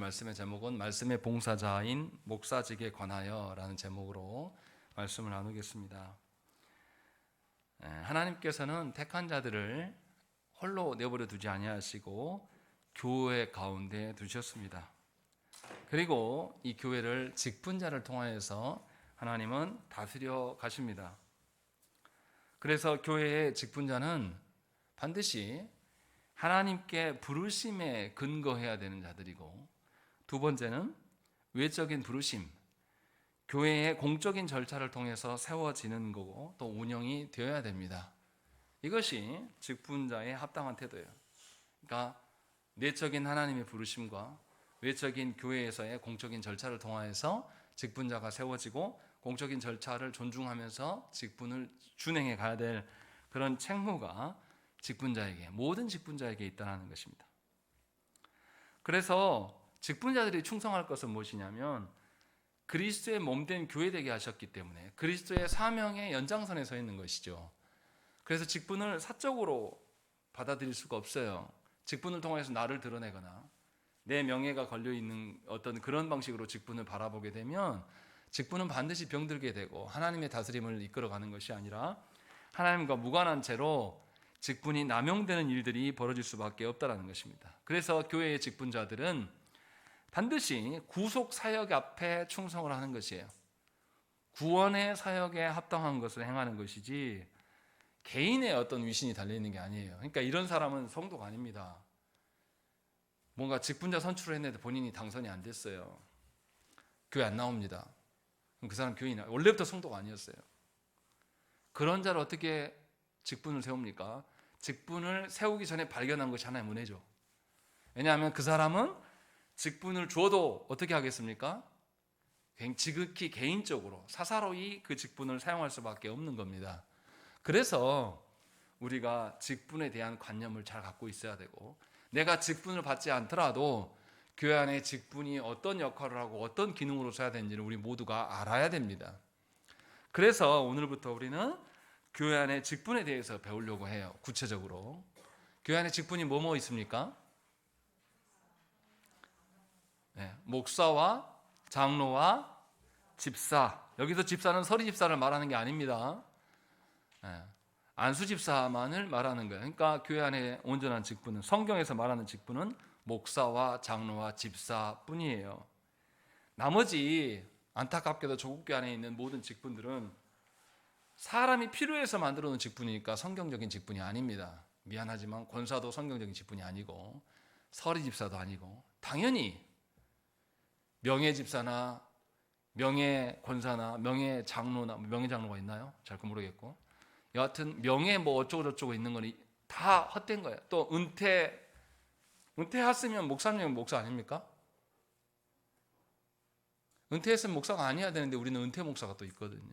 말씀의 제목은 말씀의 봉사자인 목사직에 관하여 라는 제목으로 말씀을 나누겠습니다. 하나님께서는 택한 자들을 홀로 내버려 두지 아니하시고 교회 가운데 두셨습니다. 그리고 이 교회를 직분자를 통하여서 하나님은 다스려 가십니다. 그래서 교회의 직분자는 반드시 하나님께 부르심에 근거해야 되는 자들이고, 두 번째는 외적인 부르심, 교회의 공적인 절차를 통해서 세워지는 거고 또 운영이 되어야 됩니다. 이것이 직분자의 합당한 태도예요. 그러니까 내적인 하나님의 부르심과 외적인 교회에서의 공적인 절차를 통하여서 직분자가 세워지고 공적인 절차를 존중하면서 직분을 준행해 가야 될 그런 책무가 직분자에게, 모든 직분자에게 있다는 것입니다. 그래서 직분자들이 충성할 것은 무엇이냐면 그리스도의 몸된 교회되게 하셨기 때문에 그리스도의 사명의 연장선에 서 있는 것이죠. 그래서 직분을 사적으로 받아들일 수가 없어요. 직분을 통해서 나를 드러내거나 내 명예가 걸려있는 어떤 그런 방식으로 직분을 바라보게 되면 직분은 반드시 병들게 되고 하나님의 다스림을 이끌어가는 것이 아니라 하나님과 무관한 채로 직분이 남용되는 일들이 벌어질 수밖에 없다는 것입니다. 그래서 교회의 직분자들은 반드시 구속 사역 앞에 충성을 하는 것이에요. 구원의 사역에 합당한 것을 행하는 것이지 개인의 어떤 위신이 달려있는 게 아니에요. 그러니까 이런 사람은 성도가 아닙니다. 뭔가 직분자 선출을 했는데 본인이 당선이 안 됐어요. 교회 안 나옵니다. 그럼 그 사람 교인이 원래부터 성도가 아니었어요. 그런 자를 어떻게 직분을 세웁니까? 직분을 세우기 전에 발견한 것이 하나의 문제죠. 왜냐하면 그 사람은 직분을 줘도 어떻게 하겠습니까? 지극히 개인적으로 사사로이 그 직분을 사용할 수밖에 없는 겁니다. 그래서 우리가 직분에 대한 관념을 잘 갖고 있어야 되고, 내가 직분을 받지 않더라도 교회 안에 직분이 어떤 역할을 하고 어떤 기능으로 써야 되는지를 우리 모두가 알아야 됩니다. 그래서 오늘부터 우리는 교회 안에 직분에 대해서 배우려고 해요. 구체적으로 교회 안에 직분이 뭐뭐 있습니까? 목사와 장로와 집사. 여기서 집사는 서리 집사를 말하는 게 아닙니다. 안수 집사만을 말하는 거예요. 그러니까 교회 안에 온전한 직분은, 성경에서 말하는 직분은 목사와 장로와 집사뿐이에요. 나머지 안타깝게도 조국교회 안에 있는 모든 직분들은 사람이 필요해서 만들어 놓은 직분이니까 성경적인 직분이 아닙니다. 미안하지만 권사도 성경적인 직분이 아니고 서리 집사도 아니고, 당연히 명예 집사나 명예 권사나 명예 장로나, 명예 장로가 있나요? 잘 모르겠고, 여하튼 명예 뭐 어쩌고 저쩌고 있는 건 다 헛된 거예요. 또 은퇴했으면 목사님은 목사 아닙니까? 은퇴했으면 목사가 아니어야 되는데 우리는 은퇴 목사가 또 있거든요.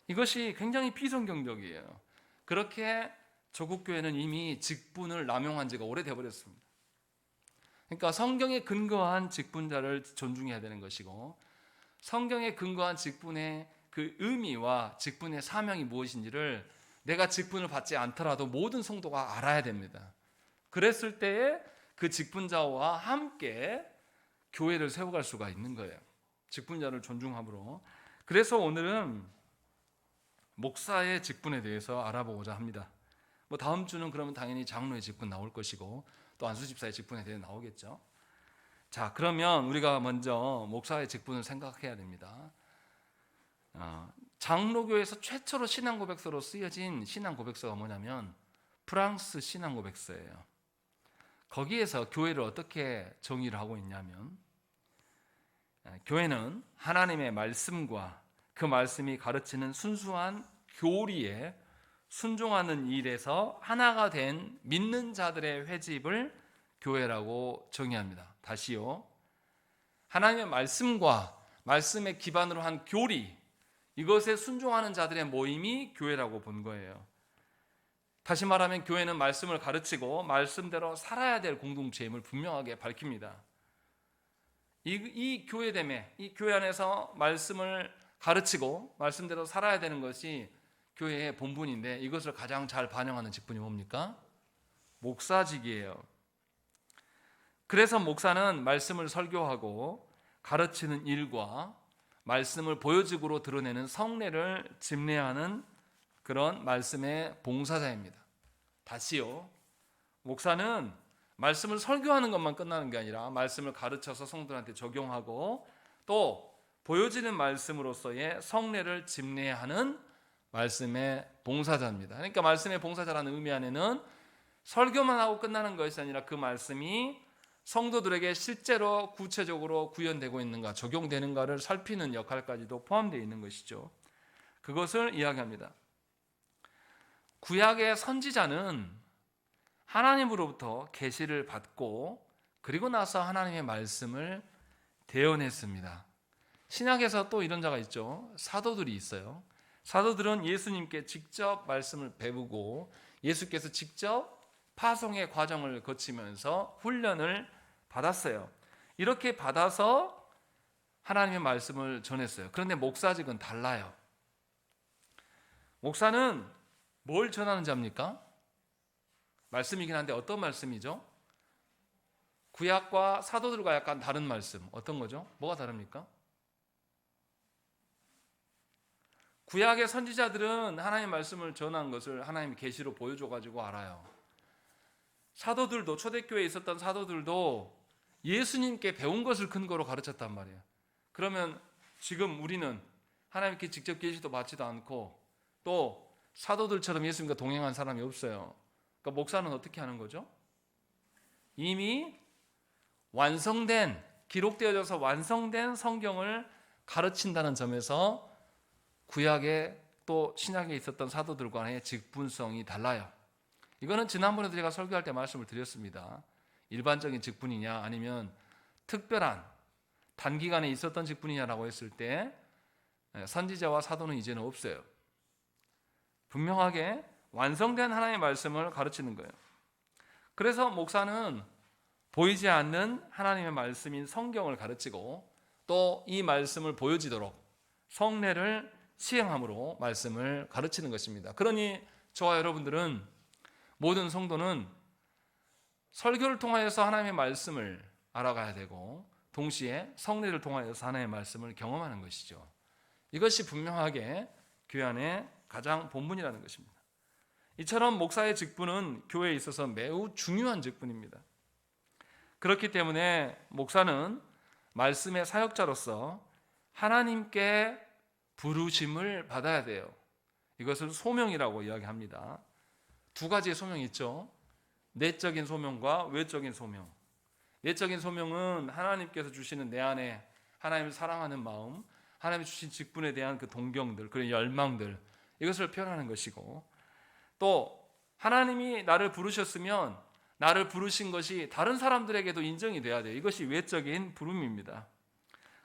이것이 굉장히 비성경적이에요. 그렇게 조국교회는 이미 직분을 남용한 지가 오래돼 버렸습니다. 그러니까 성경에 근거한 직분자를 존중해야 되는 것이고, 성경에 근거한 직분의 그 의미와 직분의 사명이 무엇인지를 내가 직분을 받지 않더라도 모든 성도가 알아야 됩니다. 그랬을 때에 그 직분자와 함께 교회를 세워갈 수가 있는 거예요. 직분자를 존중함으로. 그래서 오늘은 목사의 직분에 대해서 알아보고자 합니다. 뭐 다음 주는 그러면 당연히 장로의 직분 나올 것이고 또 안수집사의 직분에 대해 나오겠죠. 자, 그러면 우리가 먼저 목사의 직분을 생각해야 됩니다. 장로교에서 최초로 신앙고백서로 쓰여진 신앙고백서가 뭐냐면 프랑스 신앙고백서예요. 거기에서 교회를 어떻게 정의를 하고 있냐면, 교회는 하나님의 말씀과 그 말씀이 가르치는 순수한 교리에 순종하는 일에서 하나가 된 믿는 자들의 회집을 교회라고 정의합니다. 다시요. 하나님의 말씀과 말씀의 기반으로 한 교리, 이것에 순종하는 자들의 모임이 교회라고 본 거예요. 다시 말하면 교회는 말씀을 가르치고 말씀대로 살아야 될 공동체임을 분명하게 밝힙니다. 이 교회됨에, 이 교회 안에서 말씀을 가르치고 말씀대로 살아야 되는 것이 교회의 본분인데, 이것을 가장 잘 반영하는 직분이 뭡니까? 목사직이에요. 그래서 목사는 말씀을 설교하고 가르치는 일과 말씀을 보여직으로 드러내는 성례를 집례하는 그런 말씀의 봉사자입니다. 다시요, 목사는 말씀을 설교하는 것만 끝나는 게 아니라 말씀을 가르쳐서 성도들한테 적용하고 또 보여지는 말씀으로서의 성례를 집례하는 말씀의 봉사자입니다. 그러니까 말씀의 봉사자라는 의미 안에는 설교만 하고 끝나는 것이 아니라 그 말씀이 성도들에게 실제로 구체적으로 구현되고 있는가, 적용되는가를 살피는 역할까지도 포함되어 있는 것이죠. 그것을 이야기합니다. 구약의 선지자는 하나님으로부터 계시를 받고 그리고 나서 하나님의 말씀을 대언했습니다. 신약에서 또 이런 자가 있죠. 사도들이 있어요. 사도들은 예수님께 직접 말씀을 배우고 예수께서 직접 파송의 과정을 거치면서 훈련을 받았어요. 이렇게 받아서 하나님의 말씀을 전했어요. 그런데 목사직은 달라요. 목사는 뭘 전하는 자입니까? 말씀이긴 한데 어떤 말씀이죠? 구약과 사도들과 약간 다른 말씀. 어떤 거죠? 뭐가 다릅니까? 구약의 선지자들은 하나님의 말씀을 전한 것을 하나님이 계시로 보여줘가지고 알아요. 사도들도, 초대교회에 있었던 사도들도 예수님께 배운 것을 근거로 가르쳤단 말이에요. 그러면 지금 우리는 하나님께 직접 계시도 받지도 않고 또 사도들처럼 예수님과 동행한 사람이 없어요. 그러니까 목사는 어떻게 하는 거죠? 이미 완성된, 기록되어져서 완성된 성경을 가르친다는 점에서 구약에 또 신약에 있었던 사도들과의 직분성이 달라요. 이거는 지난번에도 제가 설교할 때 말씀을 드렸습니다. 일반적인 직분이냐 아니면 특별한 단기간에 있었던 직분이냐라고 했을 때 선지자와 사도는 이제는 없어요. 분명하게 완성된 하나님의 말씀을 가르치는 거예요. 그래서 목사는 보이지 않는 하나님의 말씀인 성경을 가르치고 또 이 말씀을 보여지도록 성례를 시행함으로 말씀을 가르치는 것입니다. 그러니 저와 여러분들은, 모든 성도는 설교를 통하여서 하나님의 말씀을 알아가야 되고 동시에 성례를 통하여서 하나님의 말씀을 경험하는 것이죠. 이것이 분명하게 교회 안의 가장 본분이라는 것입니다. 이처럼 목사의 직분은 교회에 있어서 매우 중요한 직분입니다. 그렇기 때문에 목사는 말씀의 사역자로서 하나님께 부르심을 받아야 돼요. 이것을 소명이라고 이야기합니다. 두 가지의 소명이 있죠. 내적인 소명과 외적인 소명. 내적인 소명은 하나님께서 주시는 내 안에 하나님을 사랑하는 마음, 하나님이 주신 직분에 대한 그 동경들, 그런 열망들, 이것을 표현하는 것이고, 또 하나님이 나를 부르셨으면 나를 부르신 것이 다른 사람들에게도 인정이 돼야 돼요. 이것이 외적인 부름입니다.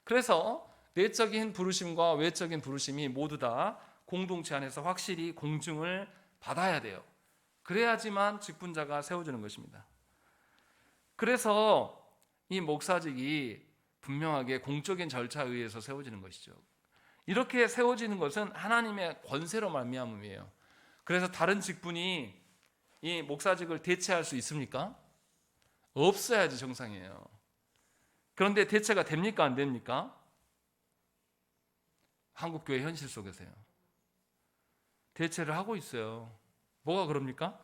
그래서 내적인 부르심과 외적인 부르심이 모두 다 공동체 안에서 확실히 공증을 받아야 돼요. 그래야지만 직분자가 세워지는 것입니다. 그래서 이 목사직이 분명하게 공적인 절차에 의해서 세워지는 것이죠. 이렇게 세워지는 것은 하나님의 권세로 말미암음이에요. 그래서 다른 직분이 이 목사직을 대체할 수 있습니까? 없어야지 정상이에요. 그런데 대체가 됩니까? 안 됩니까? 한국교회 현실 속에서요. 대체를 하고 있어요. 뭐가 그럽니까?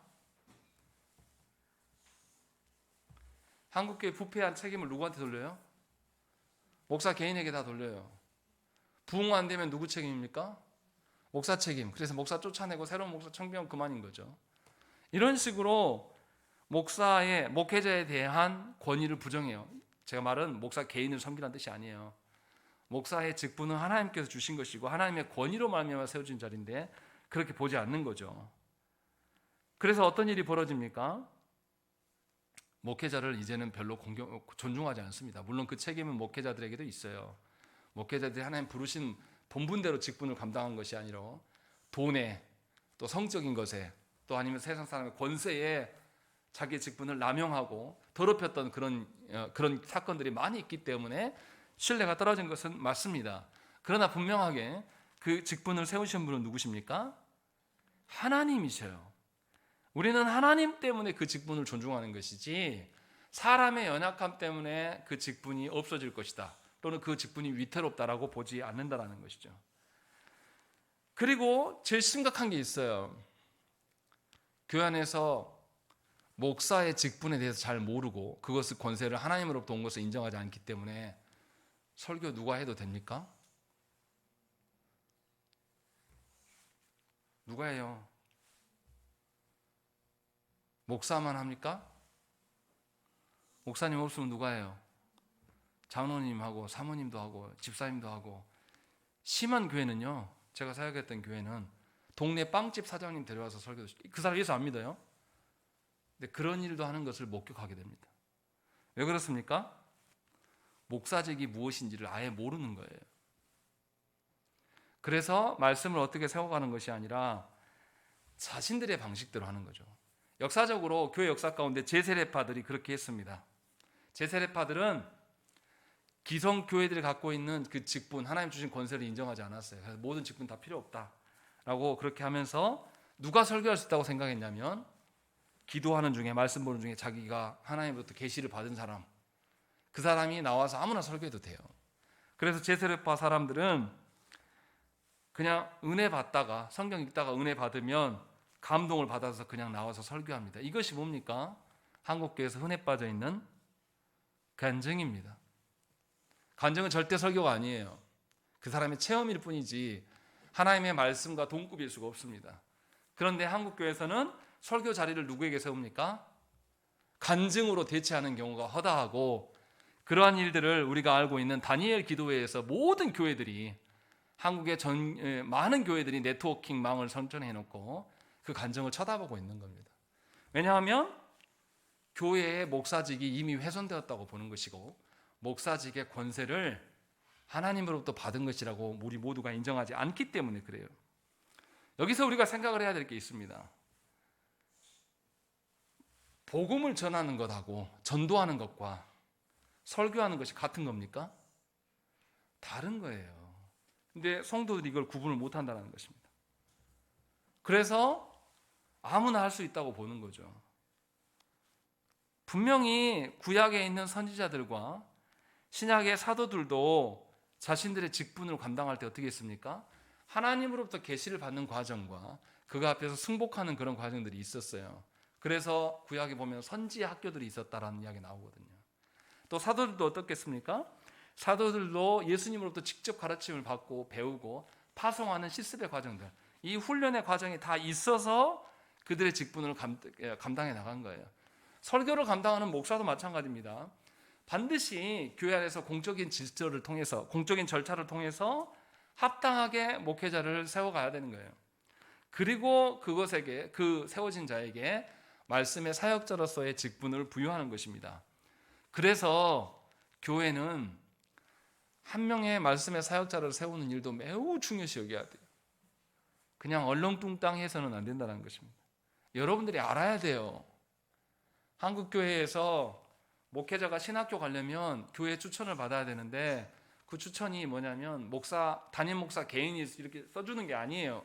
한국교회 부패한 책임을 누구한테 돌려요? 목사 개인에게 다 돌려요. 부흥 안 되면 누구 책임입니까? 목사 책임. 그래서 목사 쫓아내고 새로운 목사 청빙하면 그만인 거죠. 이런 식으로 목사의, 목회자에 대한 권위를 부정해요. 제가 말은 목사 개인을 섬기라는 뜻이 아니에요. 목사의 직분은 하나님께서 주신 것이고 하나님의 권위로 말미암아 세워진 자리인데 그렇게 보지 않는 거죠. 그래서 어떤 일이 벌어집니까? 목회자를 이제는 별로 존중하지 않습니다. 물론 그 책임은 목회자들에게도 있어요. 목회자들이 하나님 부르신 본분대로 직분을 감당한 것이 아니라 돈에, 또 성적인 것에, 또 아니면 세상 사람의 권세에 자기의 직분을 남용하고 더럽혔던 그런 사건들이 많이 있기 때문에 신뢰가 떨어진 것은 맞습니다. 그러나 분명하게 그 직분을 세우신 분은 누구십니까? 하나님이셔요. 우리는 하나님 때문에 그 직분을 존중하는 것이지 사람의 연약함 때문에 그 직분이 없어질 것이다, 또는 그 직분이 위태롭다라고 보지 않는다라는 것이죠. 그리고 제일 심각한 게 있어요. 교회 안에서 목사의 직분에 대해서 잘 모르고 그것을 권세를 하나님으로부터 온 것을 인정하지 않기 때문에 설교 누가 해도 됩니까? 누가 해요? 목사만 합니까? 목사님 없으면 누가 해요? 장로님하고 사모님도 하고 집사님도 하고. 심한 교회는요, 제가 사역했던 교회는 동네 빵집 사장님 데려와서 설교도 시키고, 그 사람 예수 안 믿어요? 근데 그런 일도 하는 것을 목격하게 됩니다. 왜 그렇습니까? 목사직이 무엇인지를 아예 모르는 거예요. 그래서 말씀을 어떻게 세워가는 것이 아니라 자신들의 방식대로 하는 거죠. 역사적으로 교회 역사 가운데 제세례파들이 그렇게 했습니다. 제세례파들은 기성 교회들이 갖고 있는 그 직분, 하나님 주신 권세를 인정하지 않았어요. 그래서 모든 직분 다 필요 없다라고 그렇게 하면서 누가 설교할 수 있다고 생각했냐면, 기도하는 중에, 말씀 보는 중에 자기가 하나님으로부터 계시를 받은 사람, 그 사람이 나와서 아무나 설교해도 돼요. 그래서 제세례파 사람들은 그냥 은혜 받다가, 성경 읽다가 은혜 받으면 감동을 받아서 그냥 나와서 설교합니다. 이것이 뭡니까? 한국교회에서 흔해 빠져 있는 간증입니다. 간증은 절대 설교가 아니에요. 그 사람의 체험일 뿐이지 하나님의 말씀과 동급일 수가 없습니다. 그런데 한국교회에서는 설교 자리를 누구에게 세웁니까? 간증으로 대체하는 경우가 허다하고, 그러한 일들을 우리가 알고 있는 다니엘 기도회에서 모든 교회들이, 한국의 많은 교회들이 네트워킹망을 선전해놓고 그 간증을 쳐다보고 있는 겁니다. 왜냐하면 교회의 목사직이 이미 훼손되었다고 보는 것이고, 목사직의 권세를 하나님으로부터 받은 것이라고 우리 모두가 인정하지 않기 때문에 그래요. 여기서 우리가 생각을 해야 될 게 있습니다. 복음을 전하는 것하고 전도하는 것과 설교하는 것이 같은 겁니까? 다른 거예요. 근데 성도들이 이걸 구분을 못한다는 것입니다. 그래서 아무나 할 수 있다고 보는 거죠. 분명히 구약에 있는 선지자들과 신약의 사도들도 자신들의 직분을 감당할 때 어떻게 했습니까? 하나님으로부터 계시를 받는 과정과 그가 앞에서 승복하는 그런 과정들이 있었어요. 그래서 구약에 보면 선지의 학교들이 있었다라는 이야기 나오거든요. 또 사도들도 어떻겠습니까? 사도들도 예수님으로부터 직접 가르침을 받고 배우고 파송하는 실습의 과정들, 이 훈련의 과정이 다 있어서 그들의 직분을 감당해 나간 거예요. 설교를 감당하는 목사도 마찬가지입니다. 반드시 교회 안에서 공적인 질서를 통해서, 공적인 절차를 통해서 합당하게 목회자를 세워가야 되는 거예요. 그리고 그것에게, 그 세워진 자에게 말씀의 사역자로서의 직분을 부여하는 것입니다. 그래서 교회는 한 명의 말씀의 사역자를 세우는 일도 매우 중요시 여겨야 돼요. 그냥 얼렁뚱땅 해서는 안 된다는 것입니다. 여러분들이 알아야 돼요. 한국 교회에서 목회자가 신학교 가려면 교회 추천을 받아야 되는데, 그 추천이 뭐냐면 담임 목사 개인이 이렇게 써주는 게 아니에요.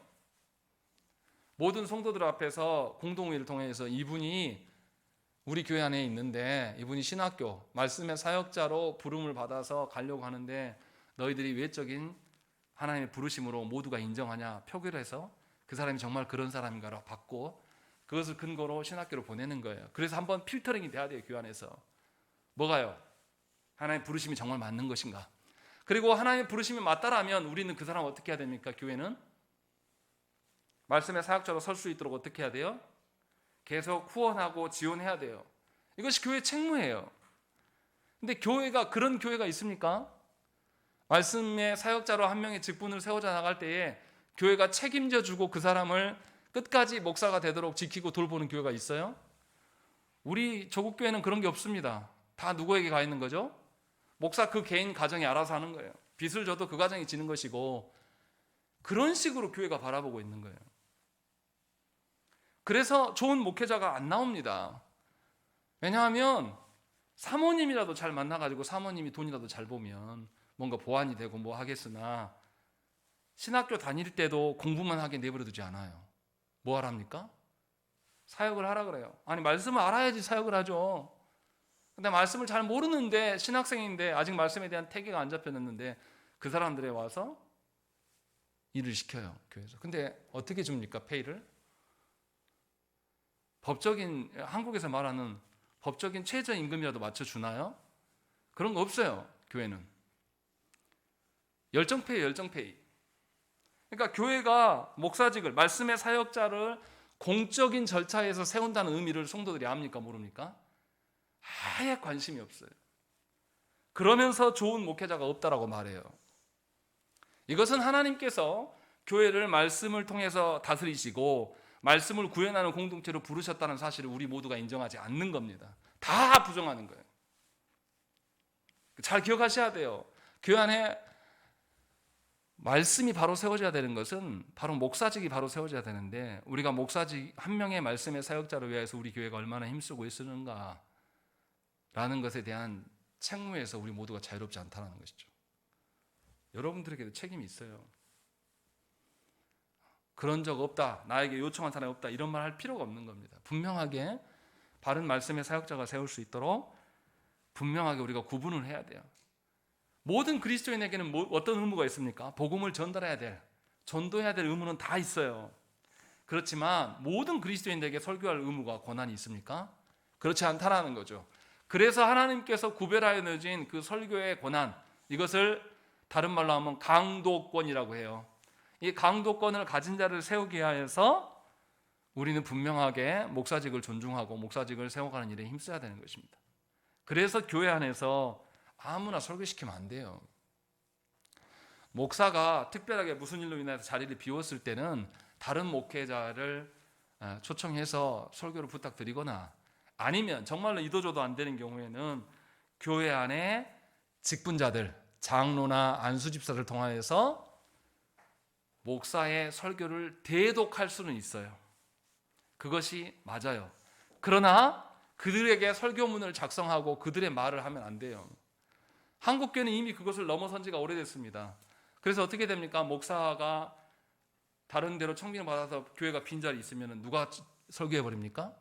모든 성도들 앞에서 공동회의를 통해서 이분이 우리 교회 안에 있는데, 이분이 신학교 말씀의 사역자로 부름을 받아서 가려고 하는데 너희들이 외적인 하나님의 부르심으로 모두가 인정하냐 표결해서 그 사람이 정말 그런 사람인가로 받고, 그것을 근거로 신학교로 보내는 거예요. 그래서 한번 필터링이 돼야 돼요. 교회 안에서 뭐가요? 하나님의 부르심이 정말 맞는 것인가? 그리고 하나님의 부르심이 맞다라면 우리는 그 사람 어떻게 해야 됩니까? 교회는 말씀의 사역자로 설 수 있도록 어떻게 해야 돼요? 계속 후원하고 지원해야 돼요. 이것이 교회의 책무예요. 근데 교회가, 그런 교회가 있습니까? 말씀의 사역자로 한 명의 직분을 세워져 나갈 때에 교회가 책임져 주고 그 사람을 끝까지 목사가 되도록 지키고 돌보는 교회가 있어요? 우리 조국교회는 그런 게 없습니다. 다 누구에게 가 있는 거죠? 목사 그 개인 가정이 알아서 하는 거예요. 빚을 져도 그 가정이 지는 것이고, 그런 식으로 교회가 바라보고 있는 거예요. 그래서 좋은 목회자가 안 나옵니다. 왜냐하면 사모님이라도 잘 만나가지고 사모님이 돈이라도 잘 보면 뭔가 보완이 되고 뭐 하겠으나, 신학교 다닐 때도 공부만 하게 내버려 두지 않아요. 뭐 하랍니까? 사역을 하라 그래요. 아니, 말씀을 알아야지 사역을 하죠. 근데 말씀을 잘 모르는데 신학생인데 아직 말씀에 대한 태계가 안 잡혀졌는데 그 사람들에 와서 일을 시켜요, 교회에서. 근데 어떻게 줍니까, 페이를? 법적인, 한국에서 말하는 법적인 최저임금이라도 맞춰주나요? 그런 거 없어요, 교회는. 열정페이, 열정페이. 그러니까 교회가 목사직을, 말씀의 사역자를 공적인 절차에서 세운다는 의미를 성도들이 압니까, 모릅니까? 아예 관심이 없어요. 그러면서 좋은 목회자가 없다라고 말해요. 이것은 하나님께서 교회를 말씀을 통해서 다스리시고 말씀을 구현하는 공동체로 부르셨다는 사실을 우리 모두가 인정하지 않는 겁니다. 다 부정하는 거예요. 잘 기억하셔야 돼요. 교회 안에 말씀이 바로 세워져야 되는 것은 바로 목사직이 바로 세워져야 되는데, 우리가 목사직 한 명의 말씀의 사역자를 위해서 우리 교회가 얼마나 힘쓰고 있는가 라는 것에 대한 책무에서 우리 모두가 자유롭지 않다는 것이죠. 여러분들에게도 책임이 있어요. 그런 적 없다, 나에게 요청한 사람이 없다, 이런 말 할 필요가 없는 겁니다. 분명하게 바른 말씀의 사역자가 세울 수 있도록 분명하게 우리가 구분을 해야 돼요. 모든 그리스도인에게는 어떤 의무가 있습니까? 복음을 전달해야 될, 전도해야 될 의무는 다 있어요. 그렇지만 모든 그리스도인에게 설교할 의무가, 권한이 있습니까? 그렇지 않다라는 거죠. 그래서 하나님께서 구별하여 내신 그 설교의 권한, 이것을 다른 말로 하면 강도권이라고 해요. 이 강도권을 가진 자를 세우기 위해서 우리는 분명하게 목사직을 존중하고 목사직을 세워가는 일에 힘써야 되는 것입니다. 그래서 교회 안에서 아무나 설교시키면 안 돼요. 목사가 특별하게 무슨 일로 인해서 자리를 비웠을 때는 다른 목회자를 초청해서 설교를 부탁드리거나, 아니면 정말로 이도저도 안 되는 경우에는 교회 안에 직분자들, 장로나 안수집사를 통하여서 목사의 설교를 대독할 수는 있어요. 그것이 맞아요. 그러나 그들에게 설교문을 작성하고 그들의 말을 하면 안 돼요. 한국교회는 이미 그것을 넘어선 지가 오래됐습니다. 그래서 어떻게 됩니까? 목사가 다른 데로 청빙을 받아서 교회가 빈자리 있으면 누가 설교해 버립니까?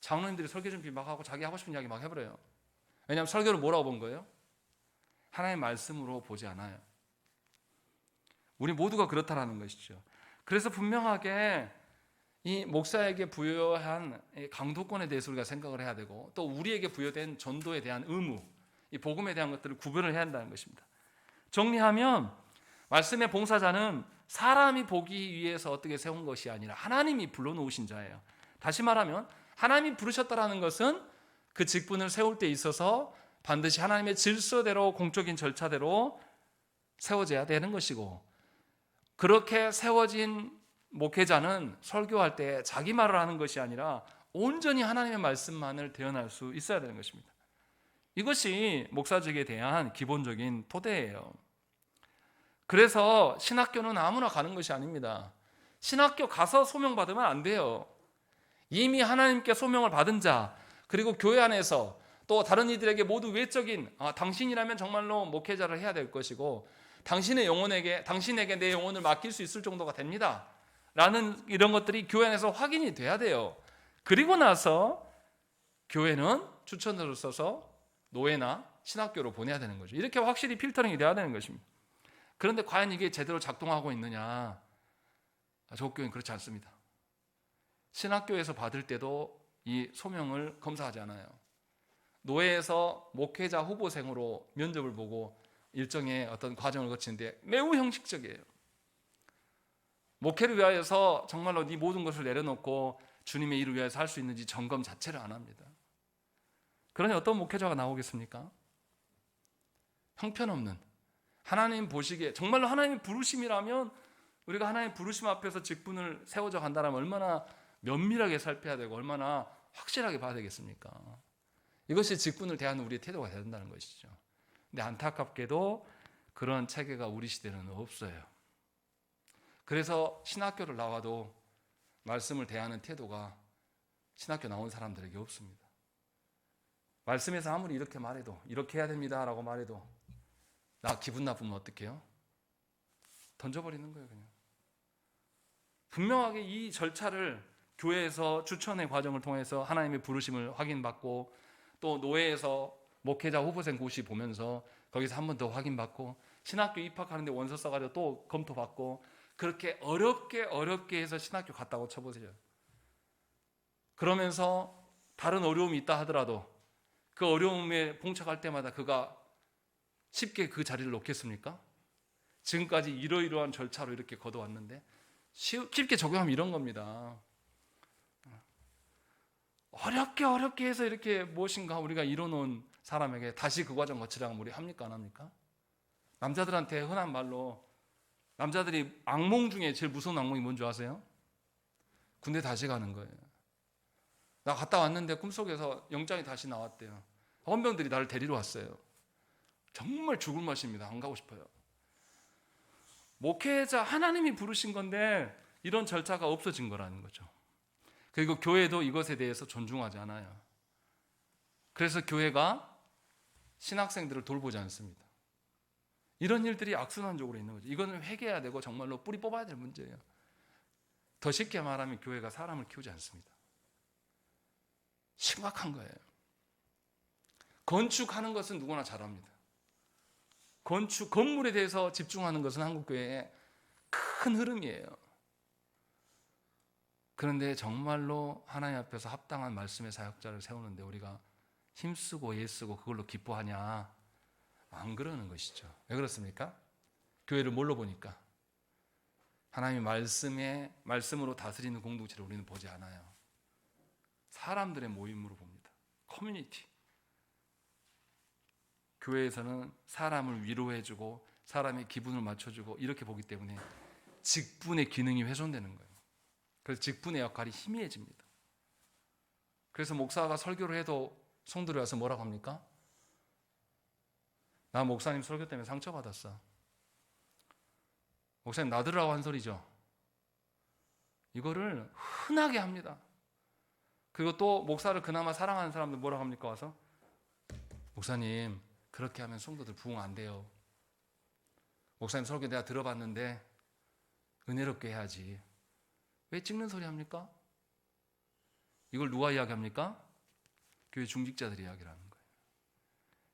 장로님들이 설교 준비 막 하고 자기 하고 싶은 이야기 막 해버려요. 왜냐하면 설교를 뭐라고 본 거예요? 하나님의 말씀으로 보지 않아요. 우리 모두가 그렇다라는 것이죠. 그래서 분명하게 이 목사에게 부여한 강도권에 대해서 우리가 생각을 해야 되고, 또 우리에게 부여된 전도에 대한 의무, 이 복음에 대한 것들을 구별을 해야 한다는 것입니다. 정리하면 말씀의 봉사자는 사람이 보기 위해서 어떻게 세운 것이 아니라 하나님이 불러놓으신 자예요. 다시 말하면 하나님이 부르셨다라는 것은 그 직분을 세울 때 있어서 반드시 하나님의 질서대로, 공적인 절차대로 세워져야 되는 것이고, 그렇게 세워진 목회자는 설교할 때 자기 말을 하는 것이 아니라 온전히 하나님의 말씀만을 대언할 수 있어야 되는 것입니다. 이것이 목사직에 대한 기본적인 토대예요. 그래서 신학교는 아무나 가는 것이 아닙니다. 신학교 가서 소명받으면 안 돼요. 이미 하나님께 소명을 받은 자, 그리고 교회 안에서 또 다른 이들에게 모두 외적인, 당신이라면 정말로 목회자를 해야 될 것이고, 당신에게 내 영혼을 맡길 수 있을 정도가 됩니다 라는 이런 것들이 교회 안에서 확인이 돼야 돼요. 그리고 나서 교회는 추천서를 써서 노예나 신학교로 보내야 되는 거죠. 이렇게 확실히 필터링이 돼야 되는 것입니다. 그런데 과연 이게 제대로 작동하고 있느냐? 조국교회는 그렇지 않습니다. 신학교에서 받을 때도 이 소명을 검사하지 않아요. 노예에서 목회자 후보생으로 면접을 보고 일정의 어떤 과정을 거치는데 매우 형식적이에요. 목회를 위하여서 정말로 네 모든 것을 내려놓고 주님의 일을 위해서 할 수 있는지 점검 자체를 안 합니다. 그러니 어떤 목회자가 나오겠습니까? 형편없는, 하나님 보시기에 정말로 하나님의 부르심이라면, 우리가 하나님의 부르심 앞에서 직분을 세워져 간다면 얼마나 면밀하게 살펴야 되고 얼마나 확실하게 봐야 되겠습니까? 이것이 직분을 대하는 우리의 태도가 되야 된다는 것이죠. 근데 안타깝게도 그런 체계가 우리 시대는 없어요. 그래서 신학교를 나와도 말씀을 대하는 태도가 신학교 나온 사람들에게 없습니다. 말씀에서 아무리 이렇게 말해도, 이렇게 해야 됩니다 라고 말해도 나 기분 나쁘면 어떡해요? 던져버리는 거예요. 그냥 분명하게 이 절차를 교회에서 추천의 과정을 통해서 하나님의 부르심을 확인받고, 또 노회에서 목회자 후보생 고시 보면서 거기서 한 번 더 확인받고 신학교 입학하는데 원서 써가지고 또 검토받고 그렇게 어렵게 해서 신학교 갔다고 쳐보세요. 그러면서 다른 어려움이 있다 하더라도 그 어려움에 봉착할 때마다 그가 쉽게 그 자리를 놓겠습니까? 지금까지 이러이러한 절차로 이렇게 거둬왔는데 쉽게 적용하면 이런 겁니다. 어렵게 해서 이렇게 무엇인가 우리가 이뤄놓은 사람에게 다시 그 과정 거치라고 우리 합니까 안 합니까? 남자들한테 흔한 말로 남자들이 악몽 중에 제일 무서운 악몽이 뭔지 아세요? 군대 다시 가는 거예요. 나 갔다 왔는데 꿈속에서 영장이 다시 나왔대요. 헌병들이 나를 데리러 왔어요. 정말 죽을 맛입니다. 안 가고 싶어요. 목회자 하나님이 부르신 건데 이런 절차가 없어진 거라는 거죠. 그리고 교회도 이것에 대해서 존중하지 않아요. 그래서 교회가 신학생들을 돌보지 않습니다. 이런 일들이 악순환적으로 있는 거죠. 이거는 회개해야 되고 정말로 뿌리 뽑아야 될 문제예요. 더 쉽게 말하면 교회가 사람을 키우지 않습니다. 심각한 거예요. 건축하는 것은 누구나 잘합니다. 건물에 대해서 집중하는 것은 한국교회의 큰 흐름이에요. 그런데 정말로 하나님 앞에서 합당한 말씀의 사역자를 세우는데 우리가 힘쓰고 애쓰고 그걸로 기뻐하냐? 안 그러는 것이죠. 왜 그렇습니까? 교회를 뭘로 보니까? 하나님의 말씀으로 다스리는 공동체를 우리는 보지 않아요. 사람들의 모임으로 봅니다. 커뮤니티. 교회에서는 사람을 위로해주고 사람의 기분을 맞춰주고 이렇게 보기 때문에 직분의 기능이 훼손되는 거예요. 그래서 직분의 역할이 희미해집니다. 그래서 목사가 설교를 해도 성도들이 와서 뭐라고 합니까? 나 목사님 설교 때문에 상처받았어. 목사님 나들으라고 한 소리죠. 이거를 흔하게 합니다. 그리고 또 목사를 그나마 사랑하는 사람들 뭐라고 합니까? 와서 목사님 그렇게 하면 성도들 부흥 안 돼요. 목사님 설교 내가 들어봤는데 은혜롭게 해야지. 왜 찍는 소리 합니까? 이걸 누가 이야기합니까? 교회 중직자들이 이야기를 하는 거예요.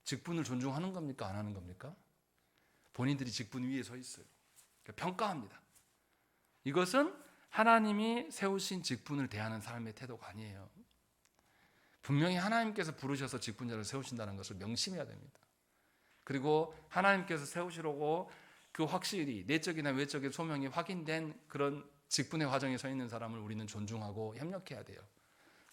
직분을 존중하는 겁니까? 안 하는 겁니까? 본인들이 직분 위에 서 있어요. 그러니까 평가합니다. 이것은 하나님이 세우신 직분을 대하는 삶의 태도가 아니에요. 분명히 하나님께서 부르셔서 직분자를 세우신다는 것을 명심해야 됩니다. 그리고 하나님께서 세우시려고 그 확실히 내적이나 외적인 소명이 확인된 그런 직분의 과정에 서 있는 사람을 우리는 존중하고 협력해야 돼요.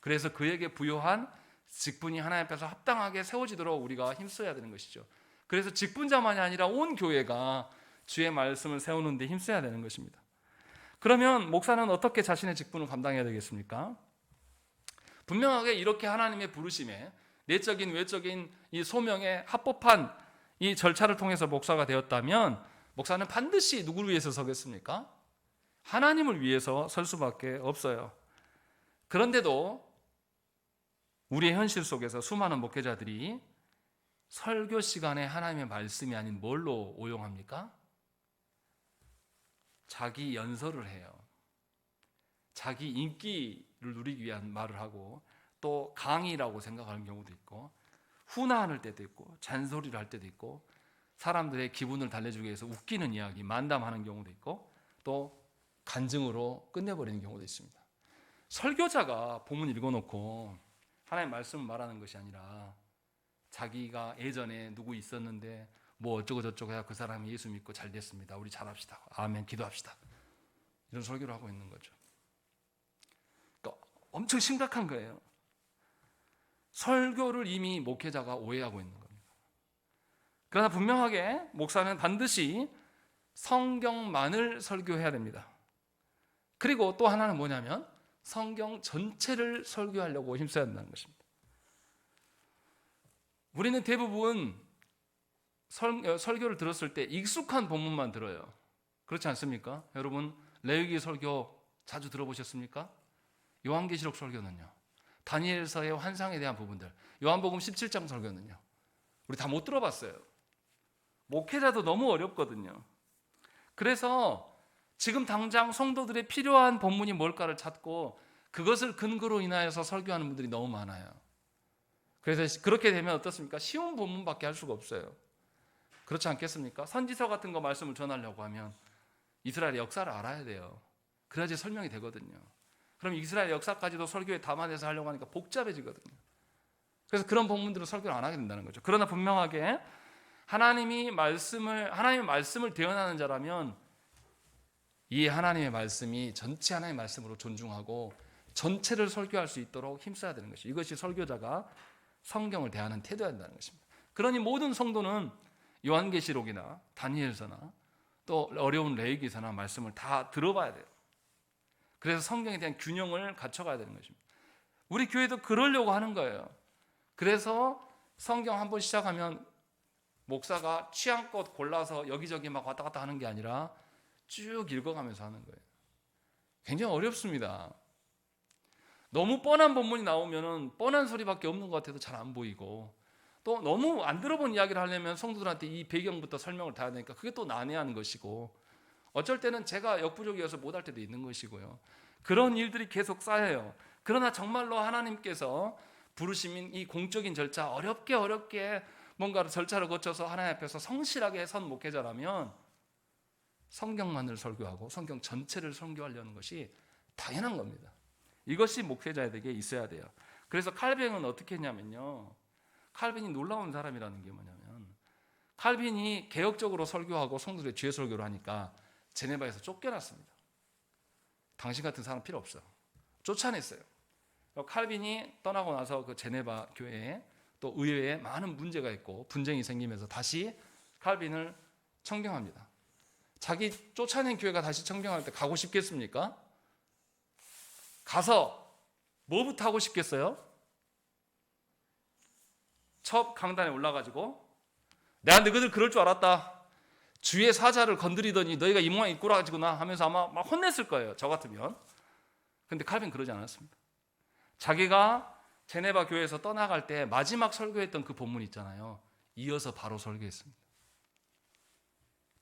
그래서 그에게 부여한 직분이 하나님 앞에서 합당하게 세워지도록 우리가 힘써야 되는 것이죠. 그래서 직분자만이 아니라 온 교회가 주의 말씀을 세우는 데 힘써야 되는 것입니다. 그러면 목사는 어떻게 자신의 직분을 감당해야 되겠습니까? 분명하게 이렇게 하나님의 부르심에 내적인 외적인 이 소명에 합법한 이 절차를 통해서 목사가 되었다면 목사는 반드시 누구를 위해서 서겠습니까? 하나님을 위해서 설 수밖에 없어요. 그런데도 우리의 현실 속에서 수많은 목회자들이 설교 시간에 하나님의 말씀이 아닌 뭘로 오용합니까? 자기 연설을 해요. 자기 인기를 누리기 위한 말을 하고 또 강의라고 생각하는 경우도 있고 훈화할 때도 있고 잔소리를 할 때도 있고 사람들의 기분을 달래주기 위해서 웃기는 이야기, 만담하는 경우도 있고 또 간증으로 끝내버리는 경우도 있습니다. 설교자가 본문 읽어놓고 하나님의 말씀을 말하는 것이 아니라 자기가 예전에 누구 있었는데 뭐 어쩌고 저쩌고 해야 그 사람이 예수 믿고 잘 됐습니다. 우리 잘합시다. 아멘 기도합시다. 이런 설교를 하고 있는 거죠. 그러니까 엄청 심각한 거예요. 설교를 이미 목회자가 오해하고 있는 겁니다. 그러나 분명하게 목사는 반드시 성경만을 설교해야 됩니다. 그리고 또 하나는 뭐냐면 성경 전체를 설교하려고 힘써야 한다는 것입니다. 우리는 대부분 설교를 들었을 때 익숙한 본문만 들어요. 그렇지 않습니까? 여러분 레위기 설교 자주 들어보셨습니까? 요한계시록 설교는요. 다니엘서의 환상에 대한 부분들, 요한복음 17장 설교는요. 우리 다 못 들어봤어요. 목회자도 너무 어렵거든요. 그래서 지금 당장 성도들의 필요한 본문이 뭘까를 찾고 그것을 근거로 인하여서 설교하는 분들이 너무 많아요. 그래서 그렇게 되면 어떻습니까? 쉬운 본문밖에 할 수가 없어요. 그렇지 않겠습니까? 선지서 같은 거 말씀을 전하려고 하면 이스라엘의 역사를 알아야 돼요. 그래야지 설명이 되거든요. 그럼 이스라엘 역사까지도 설교에 담아내서 하려고 하니까 복잡해지거든요. 그래서 그런 본문들은 설교를 안 하게 된다는 거죠. 그러나 분명하게 하나님의 말씀을 대언하는 자라면 이 하나님의 말씀이 전체 하나님의 말씀으로 존중하고 전체를 설교할 수 있도록 힘써야 되는 것이죠. 이것이 설교자가 성경을 대하는 태도여야 된다는 것입니다. 그러니 모든 성도는 요한계시록이나 다니엘서나 또 어려운 레위기서나 말씀을 다 들어봐야 돼요. 그래서 성경에 대한 균형을 갖춰가야 되는 것입니다. 우리 교회도 그러려고 하는 거예요. 그래서 성경 한번 시작하면 목사가 취향껏 골라서 여기저기 막 왔다 갔다 하는 게 아니라 쭉 읽어가면서 하는 거예요. 굉장히 어렵습니다. 너무 뻔한 본문이 나오면 뻔한 소리밖에 없는 것 같아도 잘 안 보이고, 또 너무 안 들어본 이야기를 하려면 성도들한테 이 배경부터 설명을 다 해야 되니까 그게 또 난해한 것이고, 어쩔 때는 제가 역부족이어서 못할 때도 있는 것이고요. 그런 일들이 계속 쌓여요. 그러나 정말로 하나님께서 부르시면 이 공적인 절차, 어렵게 뭔가 절차를 거쳐서 하나님 앞에서 성실하게 선 목회자라면 성경만을 설교하고 성경 전체를 설교하려는 것이 당연한 겁니다. 이것이 목회자에게 있어야 돼요. 그래서 칼빈은 어떻게 했냐면요, 칼빈이 놀라운 사람이라는 게 뭐냐면, 칼빈이 개혁적으로 설교하고 성도들의 죄 설교를 하니까 제네바에서 쫓겨났습니다. 당신 같은 사람 필요 없어. 쫓아냈어요. 칼빈이 떠나고 나서 그 제네바 교회에 또 의회에 많은 문제가 있고 분쟁이 생기면서 다시 칼빈을 청경합니다. 자기 쫓아낸 교회가 다시 청경할 때 가고 싶겠습니까? 가서 뭐부터 하고 싶겠어요? 첫 강단에 올라가지고 내가 너희들 그럴 줄 알았다. 주의 사자를 건드리더니 너희가 이 모양 있구라 가지구나 하면서 아마 막 혼냈을 거예요. 저 같으면. 근데 칼빈 그러지 않았습니다. 자기가 제네바 교회에서 떠나갈 때 마지막 설교했던 그 본문 있잖아요. 이어서 바로 설교했습니다.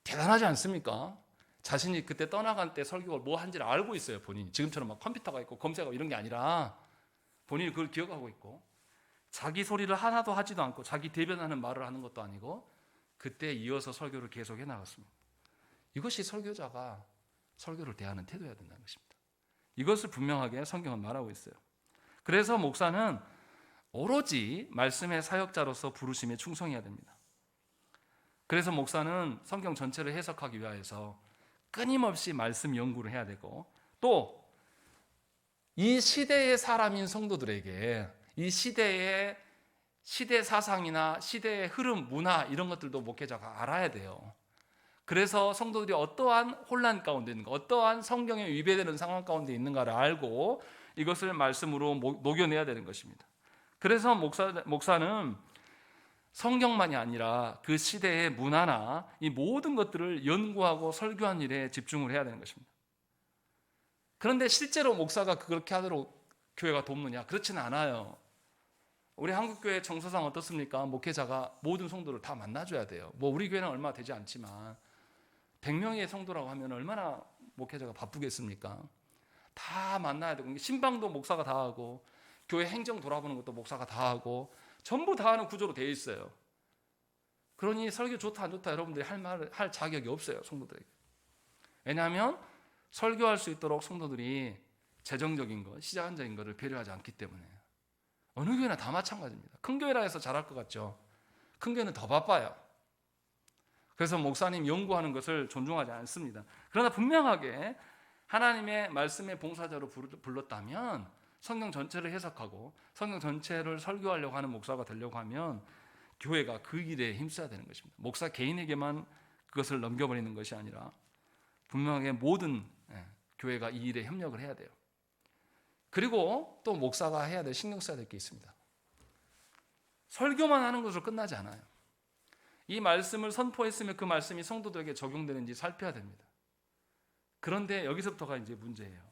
대단하지 않습니까? 자신이 그때 떠나간 때 설교가 뭐 한지를 알고 있어요. 본인이. 지금처럼 막 컴퓨터가 있고 검색하고 이런 게 아니라 본인이 그걸 기억하고 있고, 자기 소리를 하나도 하지도 않고 자기 대변하는 말을 하는 것도 아니고 그때 이어서 설교를 계속해 나갔습니다. 이것이 설교자가 설교를 대하는 태도여야 된다는 것입니다. 이것을 분명하게 성경은 말하고 있어요. 그래서 목사는 오로지 말씀의 사역자로서 부르심에 충성해야 됩니다. 그래서 목사는 성경 전체를 해석하기 위해서 끊임없이 말씀 연구를 해야 되고, 또 이 시대의 사람인 성도들에게 이 시대의 시대 사상이나 시대의 흐름, 문화 이런 것들도 목회자가 알아야 돼요. 그래서 성도들이 어떠한 혼란 가운데 있는가, 어떠한 성경에 위배되는 상황 가운데 있는가를 알고 이것을 말씀으로 녹여내야 되는 것입니다. 그래서 목사는 성경만이 아니라 그 시대의 문화나 이 모든 것들을 연구하고 설교한 일에 집중을 해야 되는 것입니다. 그런데 실제로 목사가 그렇게 하도록 교회가 돕느냐? 그렇지는 않아요. 우리 한국교회 정서상 어떻습니까? 목회자가 모든 성도를 다 만나줘야 돼요. 뭐 우리 교회는 얼마 되지 않지만 100명의 성도라고 하면 얼마나 목회자가 바쁘겠습니까? 다 만나야 되고, 신방도 목사가 다 하고 교회 행정 돌아보는 것도 목사가 다 하고 전부 다 하는 구조로 되어 있어요. 그러니 설교 좋다 안 좋다 여러분들이 할 자격이 없어요, 성도들에게. 왜냐하면 설교할 수 있도록 성도들이 재정적인 것, 시장적인 것을 배려하지 않기 때문에. 어느 교회나 다 마찬가지입니다. 큰 교회라 해서 잘할 것 같죠. 큰 교회는 더 바빠요. 그래서 목사님 연구하는 것을 존중하지 않습니다. 그러나 분명하게 하나님의 말씀의 봉사자로 불렀다면 성경 전체를 해석하고 성경 전체를 설교하려고 하는 목사가 되려고 하면 교회가 그 일에 힘써야 되는 것입니다. 목사 개인에게만 그것을 넘겨버리는 것이 아니라 분명하게 모든 교회가 이 일에 협력을 해야 돼요. 그리고 또 목사가 해야 될, 신경 써야 될 게 있습니다. 설교만 하는 것으로 끝나지 않아요. 이 말씀을 선포했으면 그 말씀이 성도들에게 적용되는지 살펴야 됩니다. 그런데 여기서부터가 이제 문제예요.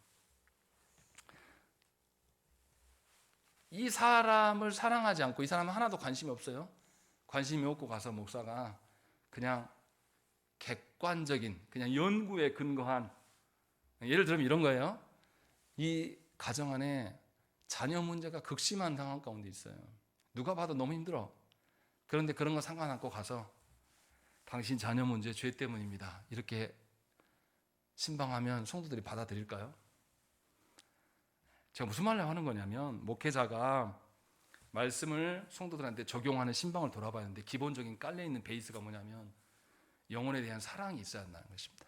이 사람을 사랑하지 않고 이 사람은 하나도 관심이 없어요. 관심이 없고 가서 목사가 그냥 객관적인, 그냥 연구에 근거한, 예를 들면 이런 거예요. 이 가정 안에 자녀 문제가 극심한 상황 가운데 있어요. 누가 봐도 너무 힘들어. 그런데 그런 거 상관 않고 가서 당신 자녀 문제 죄 때문입니다, 이렇게 신방하면 성도들이 받아들일까요? 제가 무슨 말을 하는 거냐면, 목회자가 말씀을 성도들한테 적용하는 신방을 돌아봐야 하는데 기본적인 깔려있는 베이스가 뭐냐면 영혼에 대한 사랑이 있어야 한다는 것입니다.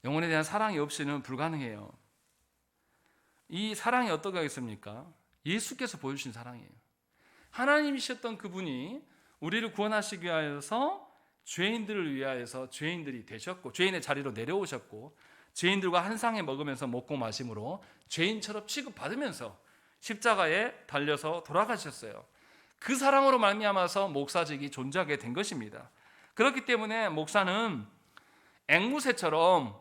영혼에 대한 사랑이 없이는 불가능해요. 이 사랑이 어떻게 하겠습니까? 예수께서 보여주신 사랑이에요. 하나님이셨던 그분이 우리를 구원하시기 위하여서 죄인들을 위하여서 죄인들이 되셨고, 죄인의 자리로 내려오셨고, 죄인들과 한 상에 먹으면서 먹고 마심으로 죄인처럼 취급받으면서 십자가에 달려서 돌아가셨어요. 그 사랑으로 말미암아서 목사직이 존재하게 된 것입니다. 그렇기 때문에 목사는 앵무새처럼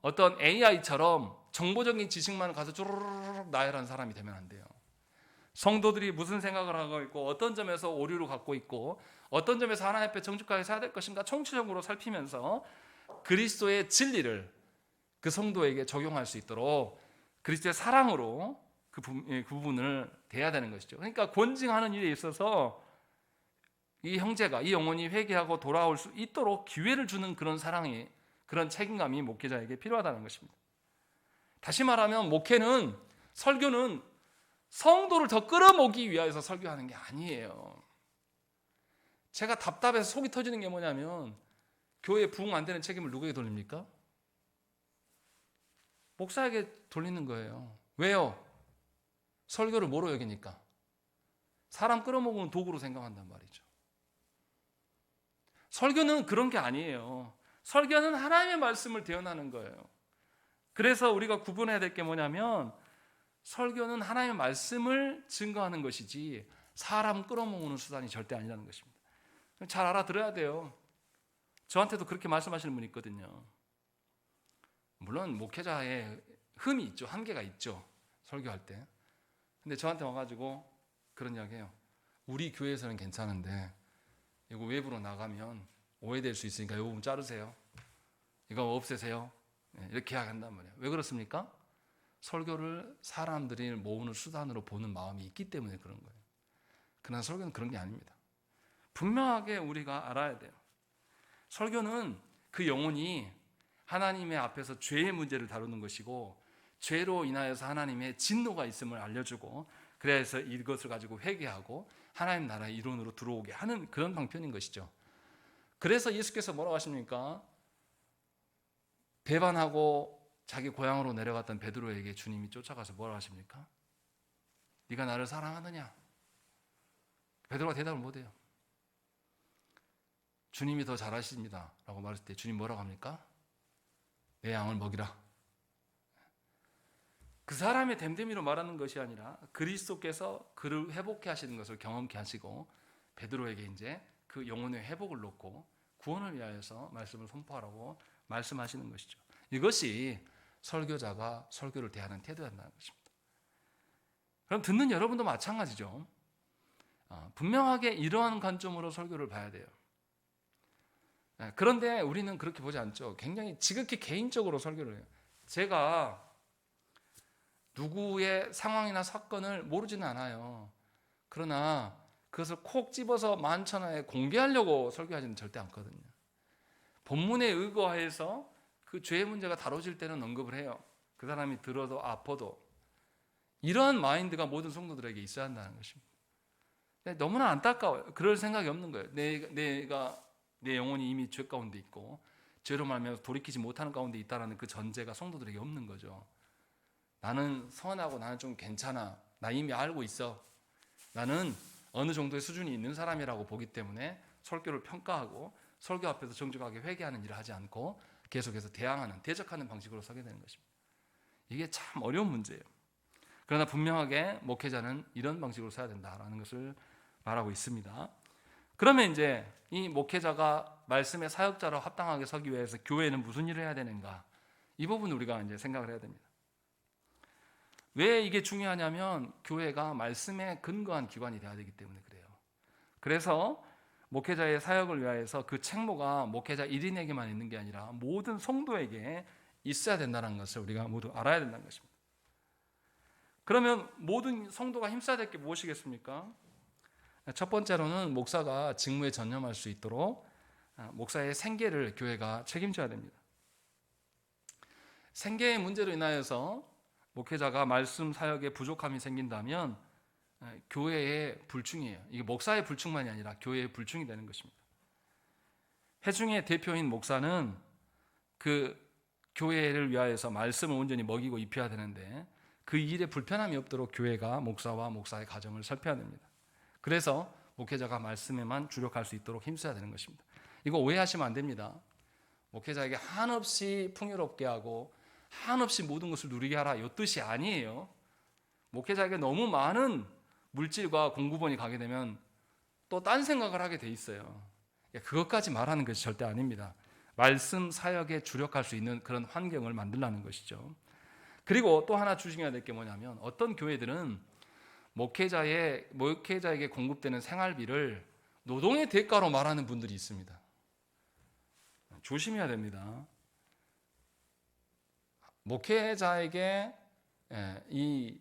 어떤 AI처럼 정보적인 지식만 가서 쭈르르륵 나열하는 사람이 되면 안 돼요. 성도들이 무슨 생각을 하고 있고, 어떤 점에서 오류를 갖고 있고, 어떤 점에서 하나님 앞에 정직하게 살아야 될 것인가 총체적으로 살피면서 그리스도의 진리를 그 성도에게 적용할 수 있도록 그리스도의 사랑으로 그 부분을 대해야 되는 것이죠. 그러니까 권징하는 일에 있어서 이 형제가, 이 영혼이 회개하고 돌아올 수 있도록 기회를 주는 그런 사랑이, 그런 책임감이 목회자에게 필요하다는 것입니다. 다시 말하면 목회는, 설교는 성도를 더 끌어모으기 위해서 설교하는 게 아니에요. 제가 답답해서 속이 터지는 게 뭐냐면, 교회에 부흥 안 되는 책임을 누구에게 돌립니까? 목사에게 돌리는 거예요. 왜요? 설교를 뭐로 여기니까? 사람 끌어모으는 도구로 생각한단 말이죠. 설교는 그런 게 아니에요. 설교는 하나님의 말씀을 대언하는 거예요. 그래서 우리가 구분해야 될 게 뭐냐면, 설교는 하나님의 말씀을 증거하는 것이지 사람 끌어모으는 수단이 절대 아니라는 것입니다. 잘 알아들어야 돼요. 저한테도 그렇게 말씀하시는 분이 있거든요. 물론 목회자의 흠이 있죠. 한계가 있죠. 설교할 때. 근데 저한테 와가지고 그런 이야기해요. 우리 교회에서는 괜찮은데 이거 외부로 나가면 오해될 수 있으니까 이 부분 자르세요. 이거 없애세요. 이렇게 이야기한단 말이에요. 왜 그렇습니까? 설교를 사람들이 모으는 수단으로 보는 마음이 있기 때문에 그런 거예요. 그러나 설교는 그런 게 아닙니다. 분명하게 우리가 알아야 돼요. 설교는 그 영혼이 하나님의 앞에서 죄의 문제를 다루는 것이고, 죄로 인하여서 하나님의 진노가 있음을 알려주고, 그래서 이것을 가지고 회개하고 하나님 나라의 이론으로 들어오게 하는 그런 방편인 것이죠. 그래서 예수께서 뭐라고 하십니까? 배반하고 자기 고향으로 내려갔던 베드로에게 주님이 쫓아가서 뭐라고 하십니까? 네가 나를 사랑하느냐? 베드로가 대답을 못해요. 주님이 더 잘하십니다 라고 말했을 때 주님 뭐라고 합니까? 내 양을 먹이라. 그 사람의 됨됨이로 말하는 것이 아니라 그리스도께서 그를 회복해 하시는 것을 경험케 하시고, 베드로에게 이제 그 영혼의 회복을 놓고 구원을 위하여서 말씀을 선포하라고 말씀하시는 것이죠. 이것이 설교자가 설교를 대하는 태도였다는 것입니다. 그럼 듣는 여러분도 마찬가지죠. 분명하게 이러한 관점으로 설교를 봐야 돼요. 그런데 우리는 그렇게 보지 않죠. 굉장히 지극히 개인적으로 설교를 해요. 제가 누구의 상황이나 사건을 모르지는 않아요. 그러나 그것을 콕 집어서 만천하에 공개하려고 설교하지는 절대 않거든요. 본문에 의거해서 그 죄의 문제가 다뤄질 때는 언급을 해요. 그 사람이 들어도 아파도. 이러한 마인드가 모든 성도들에게 있어야 한다는 것입니다. 너무나 안타까워요. 그럴 생각이 없는 거예요. 내 영혼이 이미 죄 가운데 있고 죄로 말미암아서 돌이키지 못하는 가운데 있다는 그 전제가 성도들에게 없는 거죠. 나는 선하고 나는 좀 괜찮아. 나 이미 알고 있어. 나는 어느 정도의 수준이 있는 사람이라고 보기 때문에 설교를 평가하고 설교 앞에서 정직하게 회개하는 일을 하지 않고 계속해서 대적하는 방식으로 서게 되는 것입니다. 이게 참 어려운 문제예요. 그러나 분명하게 목회자는 이런 방식으로 서야 된다라는 것을 말하고 있습니다. 그러면 이제 이 목회자가 말씀의 사역자로 합당하게 서기 위해서 교회는 무슨 일을 해야 되는가? 이 부분 우리가 이제 생각을 해야 됩니다. 왜 이게 중요하냐면 교회가 말씀에 근거한 기관이 되어야 되기 때문에 그래요. 그래서 목회자의 사역을 위하여서 그 책무가 목회자 1인에게만 있는 게 아니라 모든 성도에게 있어야 된다는 것을 우리가 모두 알아야 된다는 것입니다. 그러면 모든 성도가 힘써야 될 게 무엇이겠습니까? 첫 번째로는 목사가 직무에 전념할 수 있도록 목사의 생계를 교회가 책임져야 됩니다. 생계의 문제로 인하여서 목회자가 말씀 사역에 부족함이 생긴다면 교회의 불충이에요. 이게 목사의 불충만이 아니라 교회의 불충이 되는 것입니다. 회중의 대표인 목사는 그 교회를 위하여서 말씀을 온전히 먹이고 입혀야 되는데 그 일에 불편함이 없도록 교회가 목사와 목사의 가정을 살펴야 됩니다. 그래서 목회자가 말씀에만 주력할 수 있도록 힘써야 되는 것입니다. 이거 오해하시면 안 됩니다. 목회자에게 한없이 풍요롭게 하고 한없이 모든 것을 누리게 하라 이 뜻이 아니에요. 목회자에게 너무 많은 물질과 공부본이 가게 되면 또 딴 생각을 하게 돼 있어요. 그것까지 말하는 것이 절대 아닙니다. 말씀 사역에 주력할 수 있는 그런 환경을 만들라는 것이죠. 그리고 또 하나 주의해야 될 게 뭐냐면 어떤 교회들은 목회자에게 공급되는 생활비를 노동의 대가로 말하는 분들이 있습니다. 조심해야 됩니다. 목회자에게 이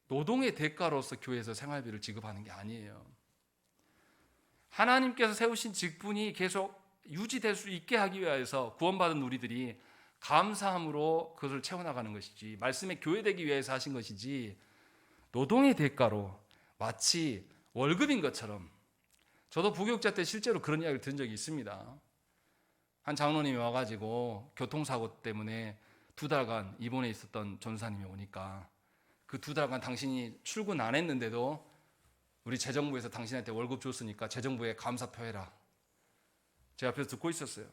노동의 대가로서 교회에서 생활비를 지급하는 게 아니에요. 하나님께서 세우신 직분이 계속 유지될 수 있게 하기 위해서 구원받은 우리들이 감사함으로 그것을 채워나가는 것이지 말씀에 교회되기 위해서 하신 것이지 노동의 대가로 마치 월급인 것처럼. 저도 부교육자 때 실제로 그런 이야기를 들은 적이 있습니다. 한 장로님이 와가지고 교통사고 때문에 2달간 입원해 있었던 전사님이 오니까 그 2달간 당신이 출근 안 했는데도 우리 재정부에서 당신한테 월급 줬으니까 재정부에 감사표 해라. 제 앞에서 듣고 있었어요.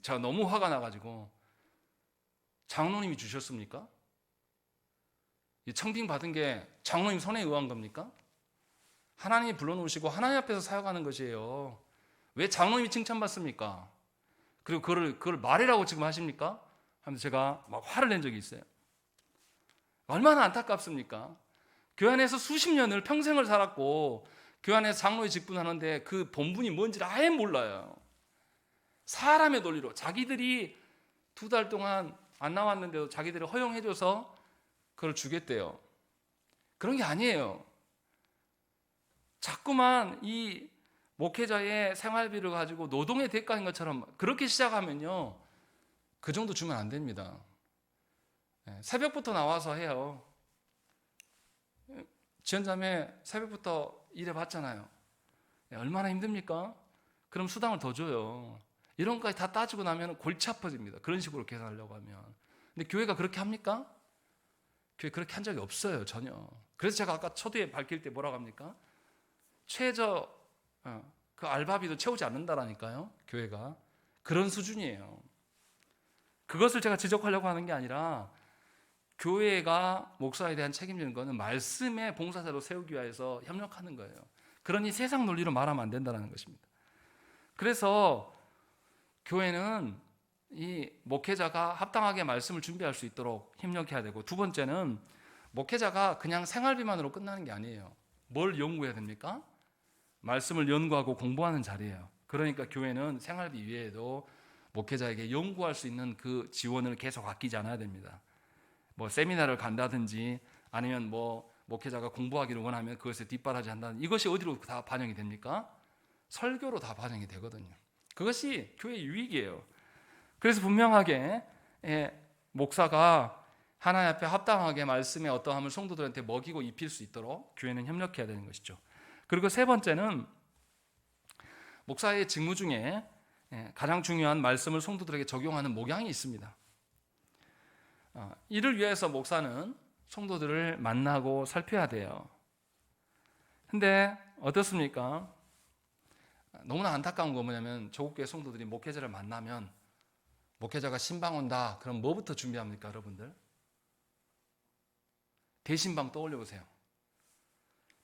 제가 너무 화가 나가지고 장로님이 주셨습니까? 이 청빙 받은 게 장로님 손에 의한 겁니까? 하나님이 불러놓으시고 하나님 앞에서 사역하는 것이에요. 왜 장로님이 칭찬받습니까? 그리고 그걸 말이라고 지금 하십니까? 하면서 제가 막 화를 낸 적이 있어요. 얼마나 안타깝습니까? 교회 안에서 수십 년을 평생을 살았고 교회 안에서 장로의 직분하는데 그 본분이 뭔지를 아예 몰라요. 사람의 논리로 자기들이 2달 동안 안 나왔는데도 자기들이 허용해줘서 그걸 주겠대요. 그런 게 아니에요. 자꾸만 이 목회자의 생활비를 가지고 노동의 대가인 것처럼 그렇게 시작하면요, 그 정도 주면 안 됩니다. 새벽부터 나와서 해요. 지연자매 새벽부터 일해봤잖아요. 얼마나 힘듭니까? 그럼 수당을 더 줘요. 이런 것까지 다 따지고 나면 골치 아파집니다. 그런 식으로 계산하려고 하면. 근데 교회가 그렇게 합니까? 교회 그렇게 한 적이 없어요, 전혀. 그래서 제가 아까 초두에 밝힐 때 뭐라고 합니까? 그 알바비도 채우지 않는다라니까요, 교회가. 그런 수준이에요. 그것을 제가 지적하려고 하는 게 아니라 교회가 목사에 대한 책임지는 것은 말씀의 봉사자로 세우기 위해서 협력하는 거예요. 그러니 세상 논리로 말하면 안 된다는 것입니다. 그래서 교회는 이 목회자가 합당하게 말씀을 준비할 수 있도록 협력해야 되고, 두 번째는 목회자가 그냥 생활비만으로 끝나는 게 아니에요. 뭘 연구해야 됩니까? 말씀을 연구하고 공부하는 자리예요. 그러니까 교회는 생활비 외에도 목회자에게 연구할 수 있는 그 지원을 계속 아끼지 않아야 됩니다. 뭐 세미나를 간다든지 아니면 뭐 목회자가 공부하기를 원하면 그것에 뒷바라지 한다든지, 이것이 어디로 다 반영이 됩니까? 설교로 다 반영이 되거든요. 그것이 교회의 유익이에요. 그래서 분명하게 목사가 하나님 앞에 합당하게 말씀의 어떠함을 성도들한테 먹이고 입힐 수 있도록 교회는 협력해야 되는 것이죠. 그리고 세 번째는 목사의 직무 중에 가장 중요한 말씀을 성도들에게 적용하는 목양이 있습니다. 이를 위해서 목사는 성도들을 만나고 살펴야 돼요. 근데 어떻습니까? 너무나 안타까운 거 뭐냐면 조국교회 성도들이 목회자를 만나면 목회자가 신방 온다, 그럼 뭐부터 준비합니까, 여러분들? 대신방 떠올려 보세요.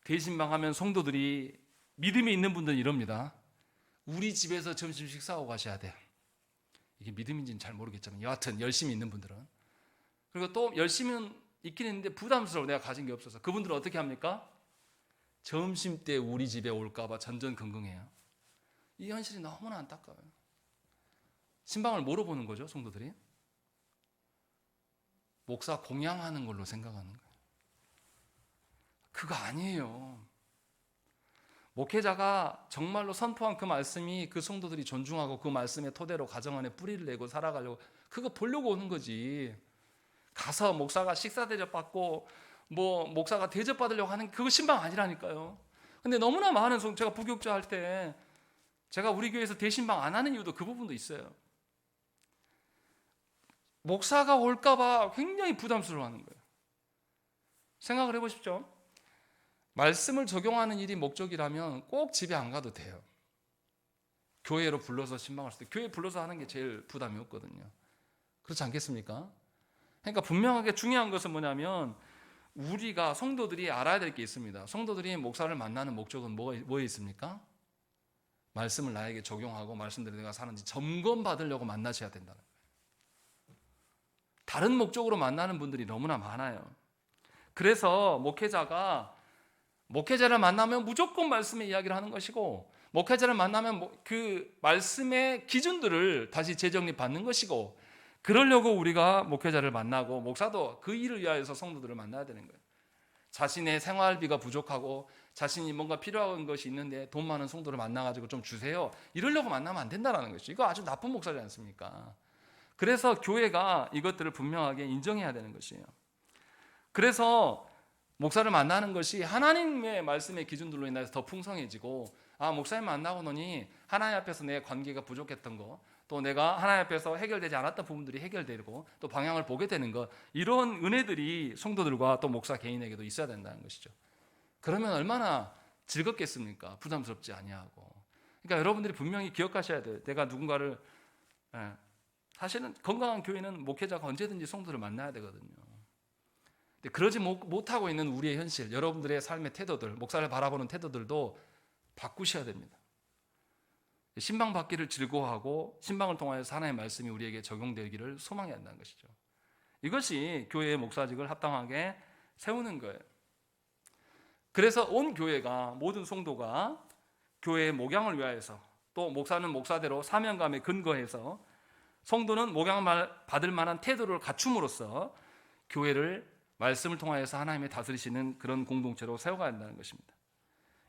대신방 하면 성도들이 믿음이 있는 분들은 이럽니다. 우리 집에서 점심 식사하고 가셔야 돼요. 이게 믿음인지는 잘 모르겠지만 여하튼 열심히 있는 분들은. 그리고 또 열심히는 있긴 있는데 부담스러워, 내가 가진 게 없어서. 그분들은 어떻게 합니까? 점심 때 우리 집에 올까 봐 전전긍긍해요. 이 현실이 너무나 안타까워요. 신방을 뭐로 보는 거죠, 성도들이? 목사 공양하는 걸로 생각하는 거예요. 그거 아니에요. 목회자가 정말로 선포한 그 말씀이 그 성도들이 존중하고 그 말씀의 토대로 가정 안에 뿌리를 내고 살아가려고, 그거 보려고 오는 거지. 가서 목사가 식사 대접받고 뭐 목사가 대접받으려고 하는 그거 신방 아니라니까요. 근데 너무나 많은 제가 부교육자 할 때 제가 우리 교회에서 대신방 안 하는 이유도 그 부분도 있어요. 목사가 올까 봐 굉장히 부담스러워하는 거예요. 생각을 해보십시오. 말씀을 적용하는 일이 목적이라면 꼭 집에 안 가도 돼요. 교회로 불러서 신방할 때 교회 불러서 하는 게 제일 부담이 없거든요. 그렇지 않겠습니까? 그러니까 분명하게 중요한 것은 뭐냐면 우리가 성도들이 알아야 될 게 있습니다. 성도들이 목사를 만나는 목적은 뭐에 있습니까? 말씀을 나에게 적용하고 말씀대로 내가 사는지 점검받으려고 만나셔야 된다는 거예요. 다른 목적으로 만나는 분들이 너무나 많아요. 그래서 목회자를 만나면 무조건 말씀의 이야기를 하는 것이고, 목회자를 만나면 그 말씀의 기준들을 다시 재정립받는 것이고, 그러려고 우리가 목회자를 만나고 목사도 그 일을 위하여서 성도들을 만나야 되는 거예요. 자신의 생활비가 부족하고 자신이 뭔가 필요한 것이 있는데 돈 많은 성도를 만나가지고 좀 주세요, 이러려고 만나면 안 된다는 것이죠. 이거 아주 나쁜 목사지 않습니까? 그래서 교회가 이것들을 분명하게 인정해야 되는 것이에요. 그래서 목사를 만나는 것이 하나님의 말씀의 기준들로 인해서 더 풍성해지고, 목사님 만나고 노니 하나님 앞에서 내 관계가 부족했던 거, 또 내가 하나님 앞에서 해결되지 않았던 부분들이 해결되고 또 방향을 보게 되는 것, 이런 은혜들이 성도들과 또 목사 개인에게도 있어야 된다는 것이죠. 그러면 얼마나 즐겁겠습니까? 부담스럽지 아니하고. 그러니까 여러분들이 분명히 기억하셔야 돼요. 내가 누군가를, 사실은 건강한 교회는 목회자가 언제든지 성도를 만나야 되거든요. 근데 그러지 못하고 있는 우리의 현실, 여러분들의 삶의 태도들, 목사를 바라보는 태도들도 바꾸셔야 됩니다. 신방 받기를 즐거워하고 신방을 통하여서 하나님의 말씀이 우리에게 적용되기를 소망해야 한다는 것이죠. 이것이 교회의 목사직을 합당하게 세우는 거예요. 그래서 온 교회가, 모든 성도가 교회의 목양을 위하여서, 또 목사는 목사대로 사명감에 근거해서 성도는 목양을 받을 만한 태도를 갖춤으로써 교회를 말씀을 통하여서 하나님의 다스리시는 그런 공동체로 세워가야 한다는 것입니다.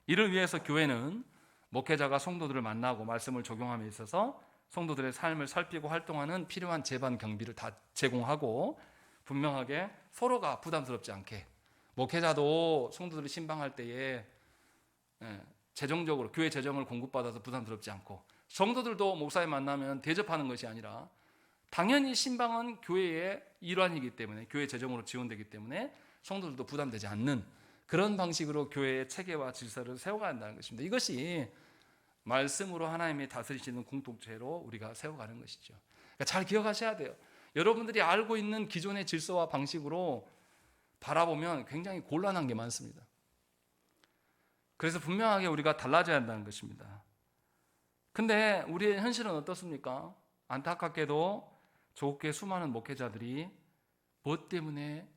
이를 위해서 교회는 목회자가 성도들을 만나고 말씀을 적용함에 있어서 성도들의 삶을 살피고 활동하는 필요한 제반 경비를 다 제공하고, 분명하게 서로가 부담스럽지 않게, 목회자도 성도들이 신방할 때에 재정적으로 교회 재정을 공급받아서 부담스럽지 않고, 성도들도 목사에 만나면 대접하는 것이 아니라 당연히 신방은 교회의 일환이기 때문에, 교회 재정으로 지원되기 때문에 성도들도 부담되지 않는 그런 방식으로 교회의 체계와 질서를 세워가야 한다는 것입니다. 이것이 말씀으로 하나님의 다스리시는 공동체로 우리가 세워가는 것이죠. 그러니까 잘 기억하셔야 돼요. 여러분들이 알고 있는 기존의 질서와 방식으로 바라보면 굉장히 곤란한 게 많습니다. 그래서 분명하게 우리가 달라져야 한다는 것입니다. 근데 우리의 현실은 어떻습니까? 안타깝게도 조국교회 수많은 목회자들이 무엇 때문에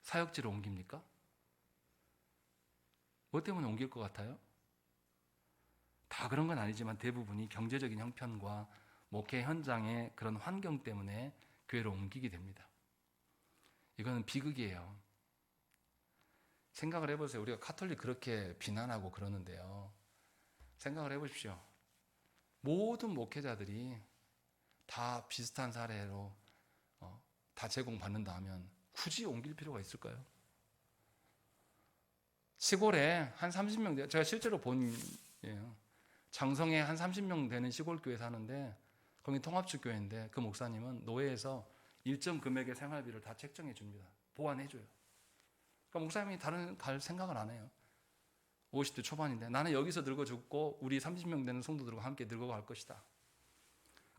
사역지를 옮깁니까? 뭐 때문에 옮길 것 같아요? 다 그런 건 아니지만 대부분이 경제적인 형편과 목회 현장의 그런 환경 때문에 교회로 옮기게 됩니다. 이거는 비극이에요. 생각을 해보세요. 우리가 카톨릭 그렇게 비난하고 그러는데요, 생각을 해보십시오. 모든 목회자들이 다 비슷한 사례로 다 제공받는다 하면 굳이 옮길 필요가 있을까요? 시골에 한 30명, 제가 실제로 본, 장성에 한 30명 되는 시골 교회 사는데, 거기 통합축 교회인데 그 목사님은 노회에서 일정 금액의 생활비를 다 책정해 줍니다. 보완해 줘요. 그러니까 목사님이 다른 갈 생각을 안 해요. 50대 초반인데 나는 여기서 늙어 죽고 우리 30명 되는 성도들과 함께 늙어갈 것이다.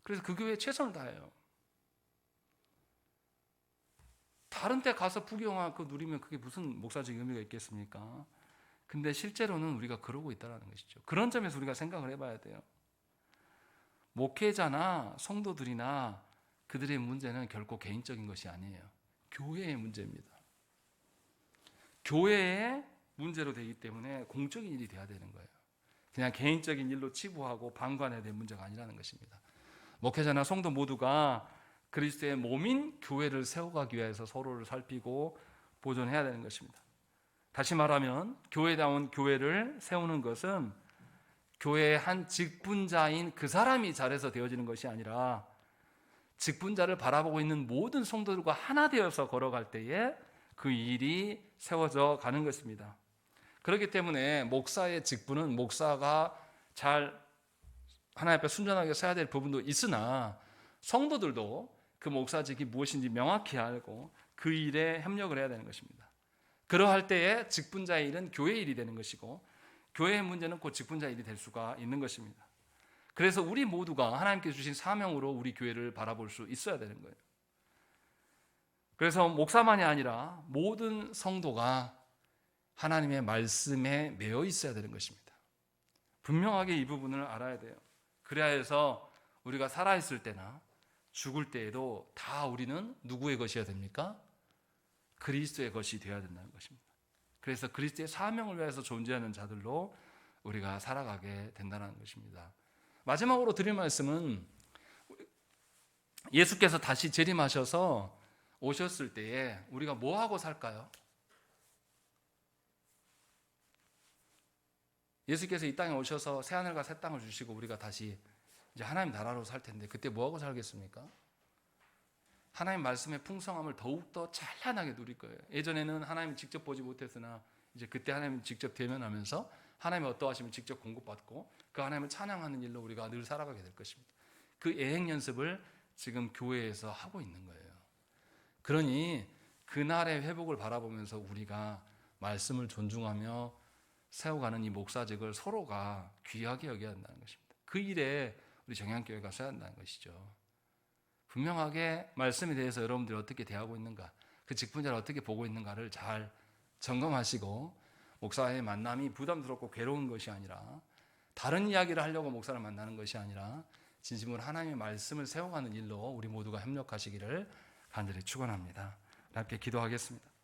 그래서 그 교회에 최선을 다해요. 다른 데 가서 부경하고 누리면 그게 무슨 목사적 의미가 있겠습니까? 근데 실제로는 우리가 그러고 있다는 것이죠. 그런 점에서 우리가 생각을 해봐야 돼요. 목회자나 성도들이나 그들의 문제는 결코 개인적인 것이 아니에요. 교회의 문제입니다. 교회의 문제로 되기 때문에 공적인 일이 돼야 되는 거예요. 그냥 개인적인 일로 치부하고 방관해야 될 문제가 아니라는 것입니다. 목회자나 성도 모두가 그리스도의 몸인 교회를 세워가기 위해서 서로를 살피고 보존해야 되는 것입니다. 다시 말하면 교회다운 교회를 세우는 것은 교회의 한 직분자인 그 사람이 잘해서 되어지는 것이 아니라 직분자를 바라보고 있는 모든 성도들과 하나 되어서 걸어갈 때에 그 일이 세워져 가는 것입니다. 그렇기 때문에 목사의 직분은 목사가 잘 하나님 앞에 순전하게 서야 될 부분도 있으나 성도들도 그 목사직이 무엇인지 명확히 알고 그 일에 협력을 해야 되는 것입니다. 그러할 때에 직분자의 일은 교회의 일이 되는 것이고 교회의 문제는 곧 직분자의 일이 될 수가 있는 것입니다. 그래서 우리 모두가 하나님께 주신 사명으로 우리 교회를 바라볼 수 있어야 되는 거예요. 그래서 목사만이 아니라 모든 성도가 하나님의 말씀에 매여 있어야 되는 것입니다. 분명하게 이 부분을 알아야 돼요. 그래야 해서 우리가 살아있을 때나 죽을 때에도 다 우리는 누구의 것이어야 됩니까? 그리스도의 것이 되어야 된다는 것입니다. 그래서 그리스도의 사명을 위해서 존재하는 자들로 우리가 살아가게 된다는 것입니다. 마지막으로 드릴 말씀은 예수께서 다시 재림하셔서 오셨을 때에 우리가 뭐 하고 살까요? 예수께서 이 땅에 오셔서 새하늘과 새 땅을 주시고 우리가 다시 이제 하나님 나라로 살 텐데 그때 뭐 하고 살겠습니까? 하나님 말씀의 풍성함을 더욱더 찬란하게 누릴 거예요. 예전에는 하나님 직접 보지 못했으나 이제 그때 하나님 직접 대면하면서 하나님의 어떠하심을 직접 공급받고 그 하나님을 찬양하는 일로 우리가 늘 살아가게 될 것입니다. 그 예행 연습을 지금 교회에서 하고 있는 거예요. 그러니 그날의 회복을 바라보면서 우리가 말씀을 존중하며 세워가는 이 목사직을 서로가 귀하게 여겨야 한다는 것입니다. 그 일에 우리 정향교회가 서야 한다는 것이죠. 분명하게 말씀에 대해서 여러분들이 어떻게 대하고 있는가, 그 직분자를 어떻게 보고 있는가를 잘 점검하시고 목사의 만남이 부담스럽고 괴로운 것이 아니라 다른 이야기를 하려고 목사를 만나는 것이 아니라 진심으로 하나님의 말씀을 세워가는 일로 우리 모두가 협력하시기를 간절히 축원합니다. 함께 기도하겠습니다.